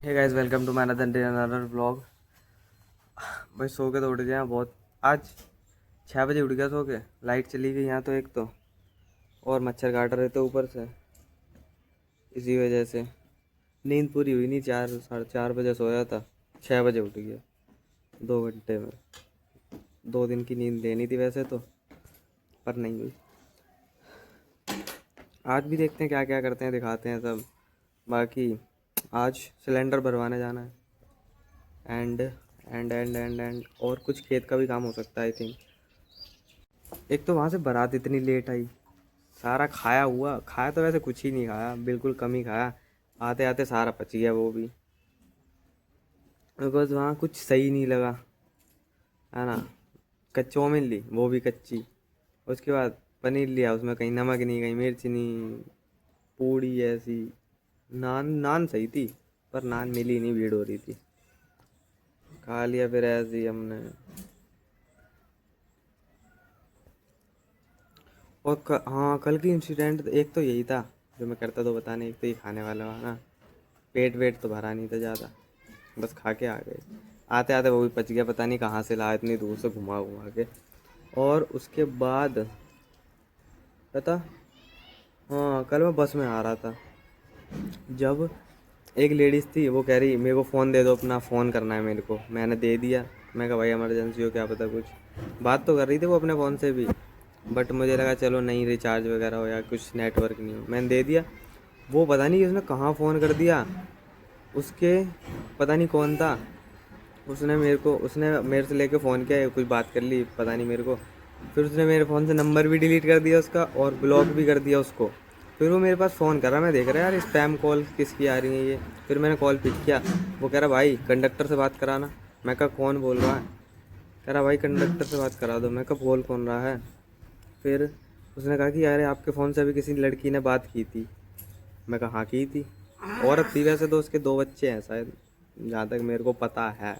Hey guys, welcome to my another vlog. भाई सो के तो उठ गया बहुत। आज 6 बजे उठ गया सो के। लाइट चली गई यहाँ तो एक तो, और मच्छर काट रहे थे ऊपर से, इसी वजह से नींद पूरी हुई नहीं। 4 साढ़े 4 बजे सोया था, 6 बजे उठ गया 2 घंटे में। 2 दिन की नींद लेनी थी वैसे तो, पर नहीं हुई। आज भी देखते हैं क्या क्या करते हैं, दिखाते हैं सब। बाकी आज सिलेंडर भरवाने जाना है। एंड और कुछ खेत का भी काम हो सकता है आई थिंक। एक तो वहाँ से बारात इतनी लेट आई, सारा खाया हुआ। खाया तो वैसे कुछ ही नहीं खाया, बिल्कुल कम ही खाया। आते आते सारा पच गया वो भी, बिकॉज वहाँ कुछ सही नहीं लगा, है ना। चौमिन ली, वो भी कच्ची। उसके बाद पनीर लिया, उसमें कहीं नमक नहीं, कहीं मिर्च नहीं। पूड़ी ऐसी, नान नान सही थी, पर नान मिली नहीं, भीड़ हो रही थी। खा लिया फिर ऐसे ही हमने। और हाँ, कल की इंसिडेंट एक तो यही था जो मैं करता तो बता नहीं। एक तो ये खाने वाला था ना, पेट वेट तो भरा नहीं था ज़्यादा, बस खा के आ गए। आते आते वो भी पच गया, पता नहीं कहाँ से लाया, इतनी दूर से घुमा घुमा के। और उसके बाद पता, हाँ कल मैं बस में आ रहा था, जब एक लेडीज़ थी, वो कह रही मेरे को फ़ोन दे दो, अपना फ़ोन करना है मेरे को। मैंने दे दिया। मैं कहा भाई इमरजेंसी हो, क्या पता कुछ। बात तो कर रही थी वो अपने फ़ोन से भी, बट मुझे लगा चलो नहीं रिचार्ज वगैरह हो या कुछ नेटवर्क नहीं हो। मैंने दे दिया। वो पता नहीं उसने कहाँ फ़ोन कर दिया, उसके पता नहीं कौन था। उसने मेरे से लेके फ़ोन किया, कुछ बात कर ली पता नहीं मेरे को। फिर उसने मेरे फ़ोन से नंबर भी डिलीट कर दिया उसका, और ब्लॉक भी कर दिया उसको। फिर वो मेरे पास फ़ोन कर रहा, मैं देख रहा यार स्पैम कॉल किसकी आ रही है ये। फिर मैंने कॉल पिक किया। वो कह रहा भाई कंडक्टर से बात कराना। मैं कहा कौन बोल रहा है? कह रहा भाई कंडक्टर से बात करा दो। मैं कहा बोल कौन रहा है? फिर उसने कहा कि अरे आपके फ़ोन से अभी किसी लड़की ने बात की थी। मैं कहा हाँ की थी। औरत थी वैसे तो, उसके 2 बच्चे हैं शायद, जहाँ तक मेरे को पता है।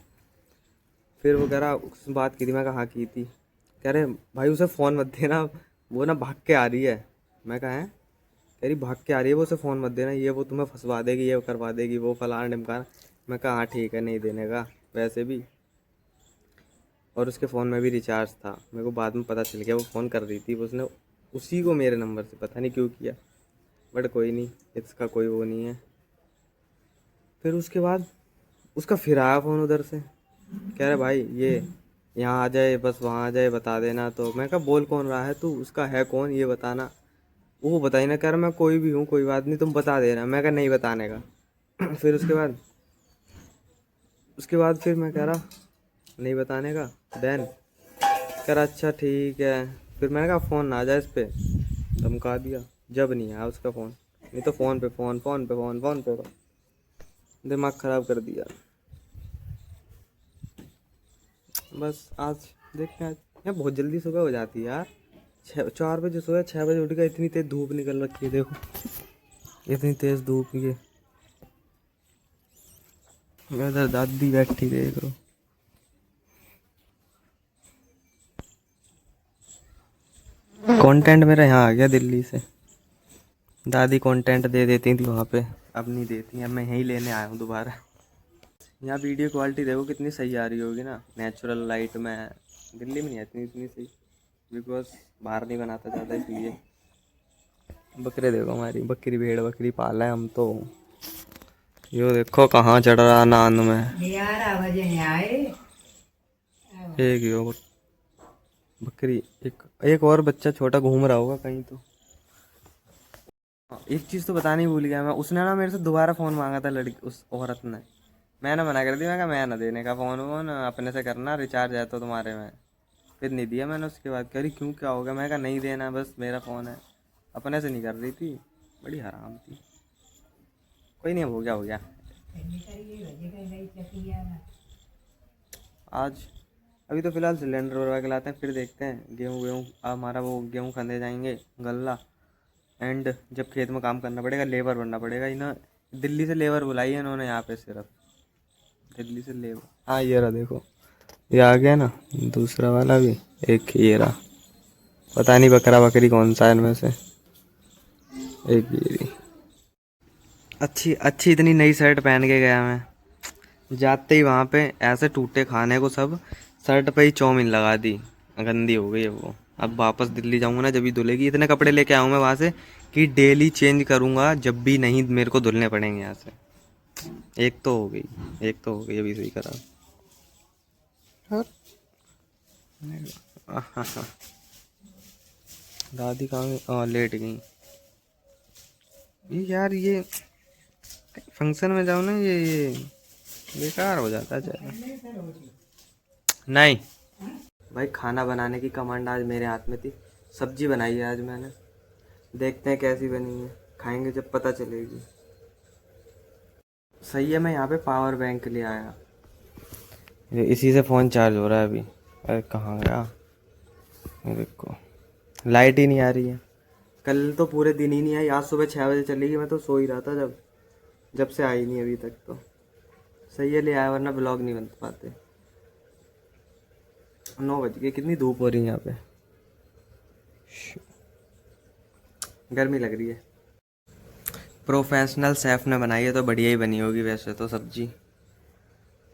फिर वो कह रहा उसने बात की थी। मैं कहा हाँ की थी। कह रहे भाई उसे फ़ोन मत देना, वो ना भाग के आ रही है। मैं कहा है? कह रही भाग के आ रही है वो, उसे फ़ोन मत देना, ये वो तुम्हें फंसवा देगी, ये करवा देगी, वो फलाना ढिमकाना। मैं कहा हाँ ठीक है, नहीं देने का वैसे भी। और उसके फ़ोन में भी रिचार्ज था, मेरे को बाद में पता चल गया वो फ़ोन कर रही थी, उसने उसी को मेरे नंबर से पता नहीं क्यों किया, बट कोई नहीं, इसका कोई वो नहीं है। फिर उसके बाद उसका फिर आया फ़ोन उधर से, कह रहे भाई ये यहाँ आ जाए, बस वहाँ आ जाए, बता देना। तो मैं कहा बोल कौन रहा है तू, उसका है कौन ये बताना। वो बताई ना, कह रहा मैं कोई भी हूँ, कोई बात नहीं, तुम बता देना। मैं कहा नहीं बताने का। फिर उसके बाद फिर मैं कह रहा नहीं बताने का। देन कह रहा अच्छा ठीक है। फिर मैंने कहा फ़ोन ना आ जाए इस पर, धमका दिया। जब नहीं आया उसका फ़ोन, नहीं तो फ़ोन पे फ़ोन, फ़ोन पे फ़ोन, फ़ोन पे फ़ोन। दिमाग ख़राब कर दिया। बस आज देखते हैं। आज यार बहुत जल्दी सुबह हो जाती है यार। 4 बजे सोया, 6 बजे उठ गया। इतनी तेज़ धूप निकल रखी है देखो, इतनी तेज़ धूप। ये इधर दादी बैठी देख लो। कंटेंट मेरा यहाँ आ गया दिल्ली से। दादी कंटेंट दे देती थी वहाँ पे, अब नहीं देती। अब मैं यहीं लेने आया हूँ दोबारा। यहाँ वीडियो क्वालिटी देखो कितनी सही आ रही होगी ना, नेचुरल लाइट में। दिल्ली में नहीं आती इतनी सही, बिकॉज बाहर नहीं बनाता ज़्यादा इसलिए। बकरे देखो, हमारी बकरी, भेड़ बकरी पाला है हम तो। यो देखो कहाँ चढ़ रहा नान में। 11 बजे आए। एक यो बकरी, एक एक और बच्चा छोटा घूम रहा होगा कहीं तो। हाँ, एक चीज़ तो बताने ही भूल गया मैं। उसने ना मेरे से दोबारा फ़ोन मांगा था, लड़की, उस औरत ने। मैंने मना कर दिया, मैं कहा मैं ना देने का फ़ोन वोन, अपने से करना, रिचार्ज है तो तुम्हारे में। फिर नहीं दिया मैंने। उसके बाद कह रही क्यों, क्या हो गया? मैं कहा नहीं देना, बस मेरा फ़ोन है। अपने से नहीं कर रही थी, बड़ी हराम थी। कोई नहीं, हो गया हो गया। आज अभी तो फ़िलहाल सिलेंडर भरवा के लाते हैं, फिर देखते हैं। गेहूँ वेहूँ हमारा, वो गेहूँ खंदे जाएंगे, गल्ला। एंड जब खेत में काम करना पड़ेगा, लेबर बनना पड़ेगा। इन्हें दिल्ली से लेबर बुलाई है इन्होंने यहाँ पे, सिर्फ दिल्ली से लेबर। हाँ ये रहा देखो, ये आ गया ना दूसरा वाला भी। एक ये रहा, पता नहीं बकरा बकरी कौन सा है इनमें से। एक ये रही। अच्छी अच्छी इतनी नई शर्ट पहन के गया मैं, जाते ही वहाँ पे ऐसे टूटे खाने को सब, शर्ट पे ही चाउमीन लगा दी, गंदी हो गई है वो। अब वापस दिल्ली जाऊंगा ना, जब भी धुलेगी। इतने कपड़े लेके आऊँ मैं वहाँ से कि डेली चेंज करूंगा, जब भी नहीं मेरे को धुलने पड़ेंगे यहाँ से। एक तो हो गई, एक तो हो गई, अभी सही करा। आहा, दादी कहाँ गई? लेट गई। ये यार, ये फंक्शन में जाओ ना, ये बेकार हो जाता है चाहे। नहीं भाई, खाना बनाने की कमांड आज मेरे हाथ में थी। सब्जी बनाई है आज मैंने, देखते हैं कैसी बनी है, खाएंगे जब पता चलेगी। सही है, मैं यहाँ पे पावर बैंक ले आया, ये इसी से फ़ोन चार्ज हो रहा है अभी। अरे कहाँ गया, ये देखो लाइट ही नहीं आ रही है। कल तो पूरे दिन ही नहीं आई, आज सुबह 6 बजे चलेगी। मैं तो सो ही रहा था जब से आई नहीं अभी तक। तो सही है, ले आया, वरना ब्लॉग नहीं बन पाते। 9 बज गए, कितनी धूप हो रही है यहाँ पे, गर्मी लग रही है। प्रोफेशनल शेफ ने बनाई है तो बढ़िया ही बनी होगी वैसे तो सब्जी,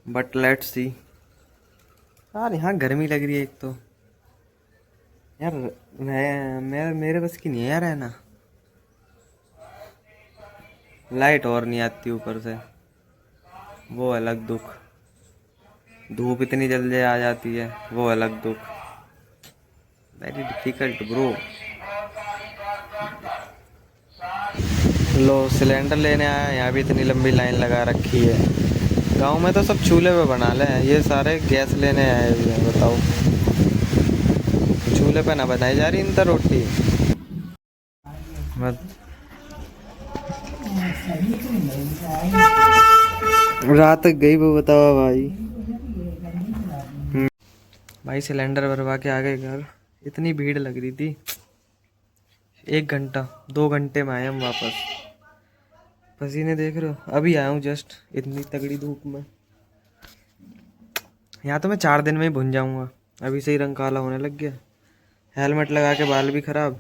बट लेट्स सी। यार यहाँ गर्मी लग रही है एक तो। यार मेरे बस की नहीं है यार, है ना। लाइट और नहीं आती ऊपर से, वो अलग दुख। धूप इतनी जल्दी आ जाती है, वो अलग दुख। Very difficult bro. लो सिलेंडर लेने आया, यहाँ भी इतनी लंबी लाइन लगा रखी है। गांव में तो सब चूल्हे पे बना ले, ये सारे गैस लेने आए हुए हैं। बताओ, चूल्हे पे ना बनाई जा रही इनता रोटी। मत रात तक गई वो, बताओ भाई। भाई सिलेंडर भरवा के आ गए घर, इतनी भीड़ लग रही थी। 1 घंटा 2 घंटे में आए हम वापस। पसीने देख रहे हो, अभी आया हूँ जस्ट, इतनी तगड़ी धूप में। यहाँ तो मैं 4 दिन में ही भुन जाऊंगा, अभी से ही रंग काला होने लग गया। हेलमेट लगा के बाल भी खराब,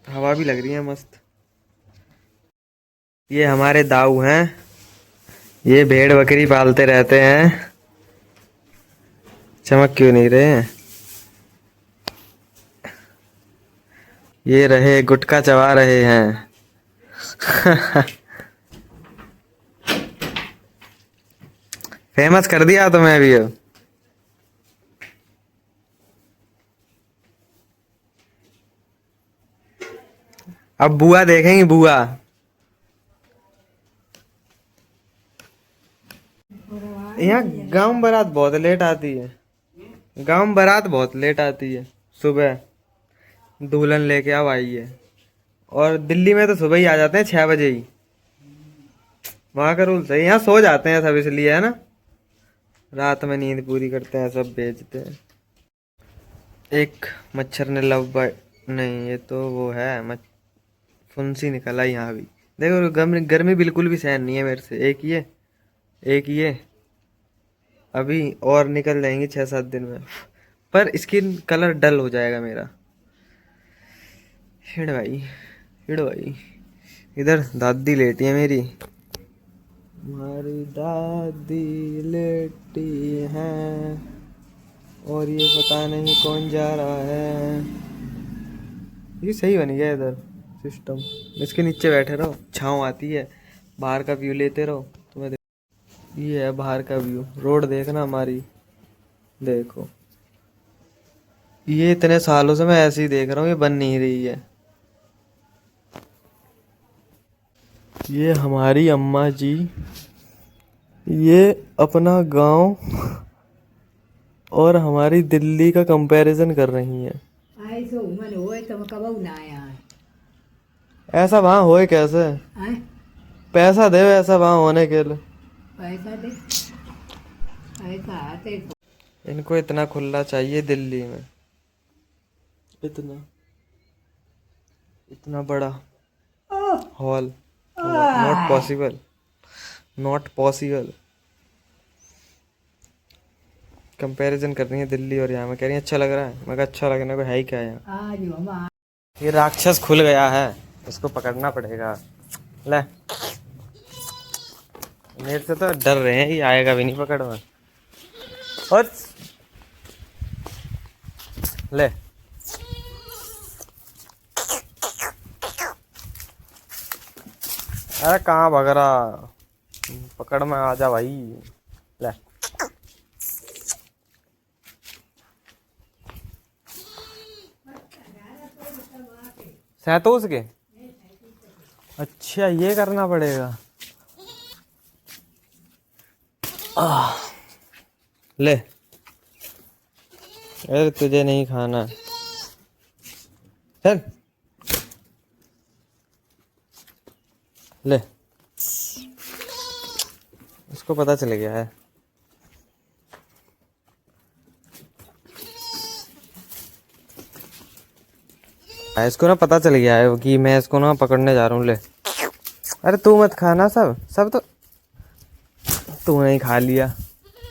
हवा भी लग रही है मस्त। ये हमारे दाऊ हैं, ये भेड़ बकरी पालते रहते हैं। चमक क्यों नहीं रहे हैं? ये रहे गुटखा चबा रहे हैं। फेमस कर दिया तुम्हें भी अब। अब बुआ देखेंगी, बुआ। यहाँ गांव बारात बहुत लेट आती है, गांव बारात बहुत लेट आती है। सुबह दुल्हन लेके अब आई है, और दिल्ली में तो सुबह ही आ जाते हैं 6 बजे ही। वहाँ का रूल सही, यहाँ सो जाते हैं सब इसलिए, है ना। रात में नींद पूरी करते हैं, सब बेचते हैं। एक मच्छर ने लव बाइट, नहीं ये तो वो है फुंसी निकला यहाँ भी। देखो गर्मी बिल्कुल भी सहन नहीं है मेरे से। एक ये अभी और निकल जाएंगी 6-7 दिन में, पर स्किन कलर डल हो जाएगा मेरा। हिड़ भाई, इधर दादी लेटी है मेरी, हमारी दादी लेटी है, और ये पता नहीं कौन जा रहा है। ये सही बन गया इधर सिस्टम, इसके नीचे बैठे रहो, छाँव आती है, बाहर का व्यू लेते रहो। तुम्हें ये है बाहर का व्यू, रोड देखना हमारी, देखो। ये इतने सालों से मैं ऐसे ही देख रहा हूँ, ये बन नहीं रही है। ये हमारी अम्मा जी, ये अपना गांव और हमारी दिल्ली का कंपैरिजन कर रही हैं। ऐसा वहाँ होए कैसे? पैसा दे ऐसा वहाँ होने के लिए। पैसा दे, पैसा आते। इनको इतना खुला चाहिए दिल्ली में, इतना बड़ा हॉल। Not possible. कंपैरिजन कर रही है दिल्ली और यहाँ में, कह रही है अच्छा लग रहा है। मैं कहा अच्छा लगने को है ही क्या यहाँ। ये राक्षस खुल गया है, इसको पकड़ना पड़ेगा। ले मेरे से तो डर रहे हैं, ये आएगा भी नहीं पकड़ में। और ले अरे कहाँ भग रहा, पकड़ में आ जा भाई। ले सहतूस के, अच्छा ये करना पड़ेगा। ले अरे तुझे नहीं खाना, चल ले, इसको पता चल गया है। इसको ना पता चल गया है कि मैं इसको ना पकड़ने जा रहा हूँ। ले अरे तू मत खाना, सब सब तो तूने ही खा लिया।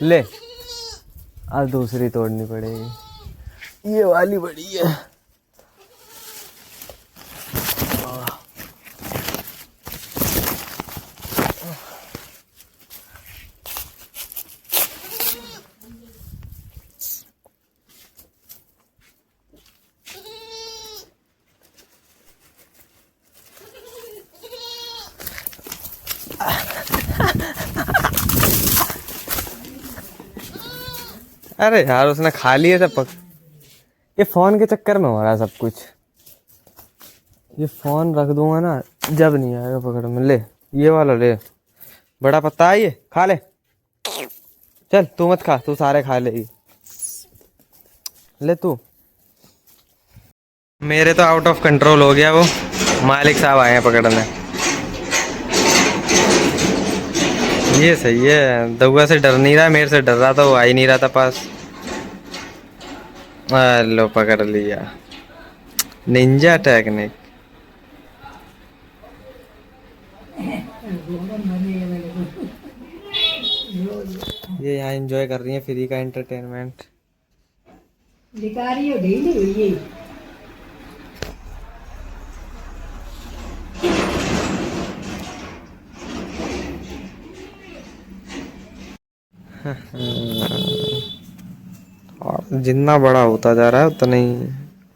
ले अब दूसरी तोड़नी पड़ेगी, ये वाली बड़ी है। अरे यार उसने खा लिए सब। ये फोन के चक्कर में हो रहा है सब कुछ। ये फोन रख दूंगा ना, जब नहीं आएगा पकड़ में। ले ये वाला ले, बड़ा पत्ता है ये, खा ले। चल तू मत खा, तू सारे खा लेगी। ले तू। मेरे तो आउट ऑफ कंट्रोल हो गया वो, मालिक साहब आए हैं पकड़ने। ये सही है, दउआ से डर नहीं रहा, मेरे से डर रहा था, वो आ ही नहीं रहा था पास। लो पकड़ लिया, निंजा टेक्निक। ये यहाँ एंजॉय कर रही है फ्री का एंटरटेनमेंट। दिखा रही हो ढीली हुई है। और जितना बड़ा होता जा रहा है उतना ही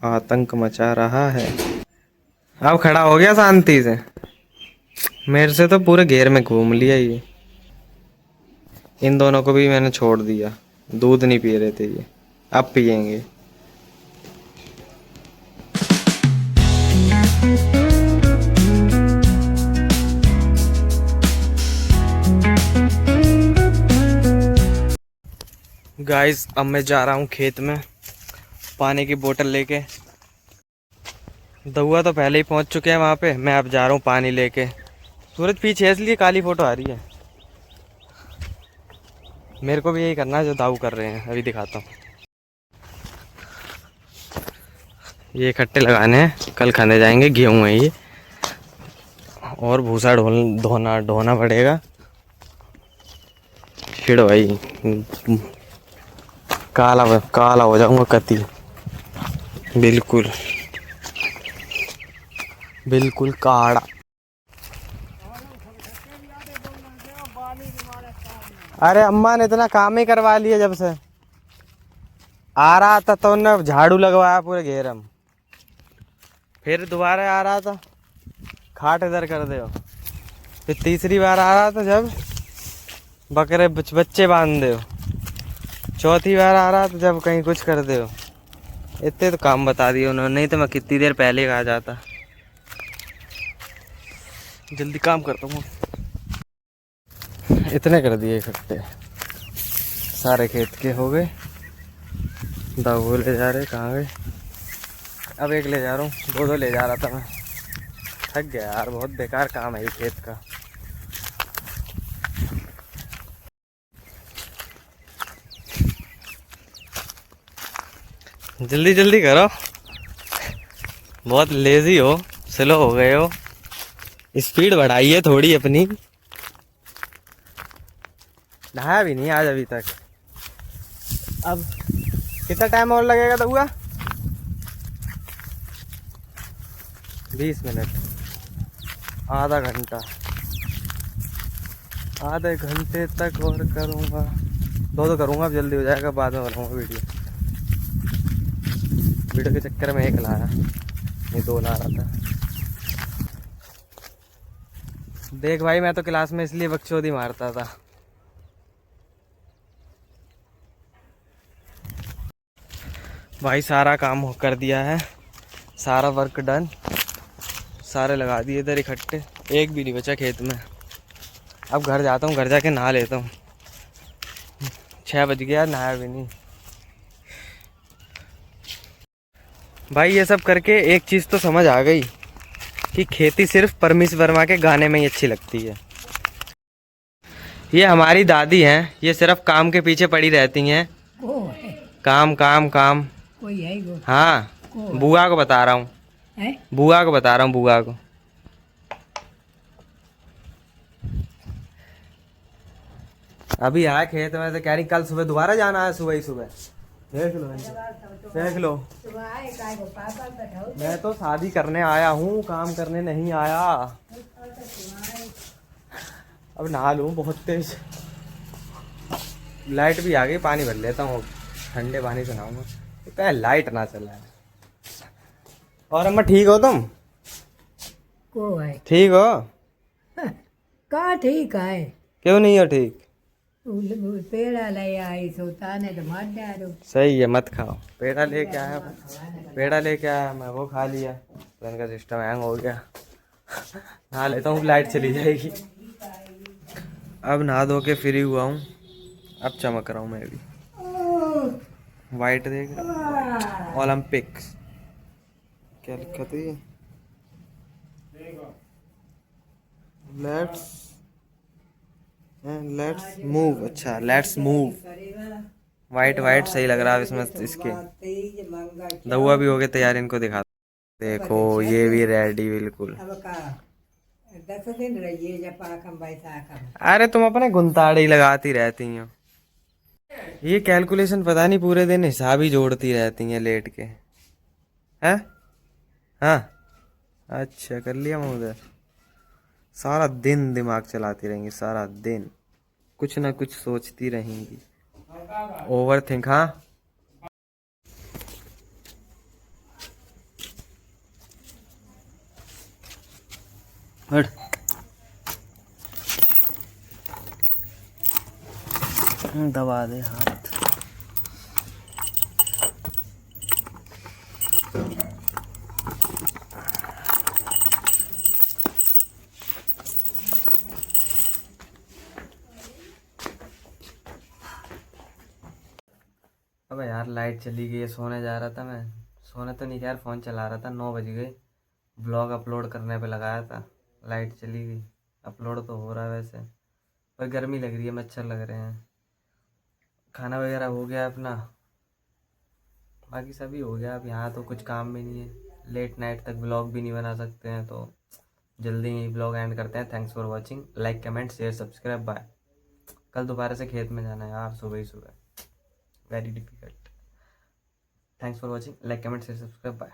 आतंक मचा रहा है। अब खड़ा हो गया शांति से, मेरे से तो पूरे घेर में घूम लिया ये। इन दोनों को भी मैंने छोड़ दिया, दूध नहीं पी रहे थे ये, अब पियेंगे। गाइस अब मैं जा रहा हूँ खेत में पानी की बोतल लेके। दउआ तो पहले ही पहुँच चुके हैं वहाँ पे, मैं अब जा रहा हूँ पानी लेके। सूरज पीछे है इसलिए काली फोटो आ रही है। मेरे को भी यही करना है जो दाऊ कर रहे हैं, अभी दिखाता हूँ। ये इकट्ठे लगाने हैं, कल खाने जाएंगे। गेहूँ है ये, और भूसा ढोना पड़ेगा। फिर भाई काला हो जाऊंगा कती, बिल्कुल बिल्कुल काड़ा। अरे अम्मा ने इतना काम ही करवा लिया, जब से आ रहा था तो उन्होंने झाड़ू लगवाया पूरे घेर में। फिर दोबारा आ रहा था, खाट इधर कर दे। फिर तीसरी बार आ रहा था जब बकरे बच्चे बांध दे। चौथी बार आ रहा था जब कहीं कुछ कर दे। इतने तो काम बता दिए उन्होंने, नहीं तो मैं कितनी देर पहले आ जाता। जल्दी काम करता हूँ। इतने कर दिए इकट्ठे, सारे खेत के हो गए। दाऊ ले जा रहे, कहाँ गए? अब एक ले जा रहा हूँ, दो ले जा रहा था मैं। थक गया यार, बहुत बेकार काम है ये खेत का। जल्दी जल्दी करो, बहुत लेजी हो, स्लो हो गए हो। स्पीड बढ़ाइए थोड़ी अपनी। नहाया भी नहीं आज अभी तक। अब कितना टाइम और लगेगा तो हुआ? 20 मिनट, आधा घंटा। आधे घंटे तक और करूँगा, दो करूँगा, अब जल्दी हो जाएगा, बाद में बनाऊँगा वीडियो। वीडियो के चक्कर में एक लाया, ये 2 ला रहा था। देख भाई, मैं तो क्लास में इसलिए बकचोदी मारता था। भाई सारा काम कर दिया है, सारा वर्क डन, सारे लगा दिए इधर इकट्ठे, एक भी नहीं बचा खेत में। अब घर जाता हूँ, घर जाके नहा लेता हूँ। 6 बज गया, नहाया भी नहीं। भाई ये सब करके एक चीज़ तो समझ आ गई कि खेती सिर्फ परमीश वर्मा के गाने में ही अच्छी लगती है। ये हमारी दादी हैं, ये सिर्फ काम के पीछे पड़ी रहती हैं। को है काम काम काम। कोई है वो हाँ, को बुआ को बता रहा हूँ, है बुआ को बता रहा हूँ, बुआ को। अभी आया खेत में तो कह रही कल सुबह दोबारा जाना है, सुबह ही सुबह। देख लो देख लो, मैं तो शादी करने आया हूँ, काम करने नहीं आया। अब नहा लूँ, बहुत तेज लाइट भी आ गई, पानी भर लेता हूँ, ठंडे पानी से नहाऊंगा। पहले लाइट ना चला है। और अम्मा ठीक हो तुम? को है ठीक हो? का ठीक है क्यों नहीं हो ठीक? पेड़ा ले आई सोता ने तो मार डालो। सही है, मत खाओ। पेड़ा लेके आया, पेड़ा लेके आया, मैं वो खा लिया, तो इनका सिस्टम हैंग हो गया। नहा लेता हूँ, लाइट चली जाएगी। अब नहा धो के फ्री हुआ हूँ, अब चमक रहा हूँ मैं भी। वाइट देख रहा, ओलंपिक्स क्या लिखा था ये? Let's move. अच्छा, लेट्स मूव। वाइट वाइट सही लग रहा है इसमें। इसके दवा भी हो गए तैयार, इनको दिखा। देखो ये भी रेडी बिल्कुल। 10 दिन रहिए जब पाकम बैसाखम। अरे तुम अपने गुंताड़े ही लगाती रहती हो। ये कैलकुलेशन पता नहीं, पूरे दिन हिसाब ही जोड़ती रहती हैं लेट के। हैं? हाँ, अच्छा कर लिया मैं उधर। सारा दिन दिमाग चलाती रहेंगी, सारा दिन कुछ ना कुछ सोचती रहेंगी। Over think. हाँ, हट। दबा दे हाथ। अबे यार लाइट चली गई है, सोने जा रहा था मैं। सोने तो नहीं, यार फ़ोन चला रहा था, 9 बज गए। ब्लॉग अपलोड करने पे लगाया था, लाइट चली गई। अपलोड तो हो रहा है वैसे, पर गर्मी लग रही है, मच्छर लग रहे हैं। खाना वगैरह हो गया अपना, बाकी सभी हो गया। अब यहाँ तो कुछ काम भी नहीं है, लेट नाइट तक ब्लॉग भी नहीं बना सकते हैं, तो जल्दी ही ब्लॉग एंड करते हैं। Thanks for watching, like comment share subscribe, bye. कल दोबारा से खेत में जाना है यार, सुबह ही सुबह, very difficult. Thanks for watching, like comment share subscribe, bye.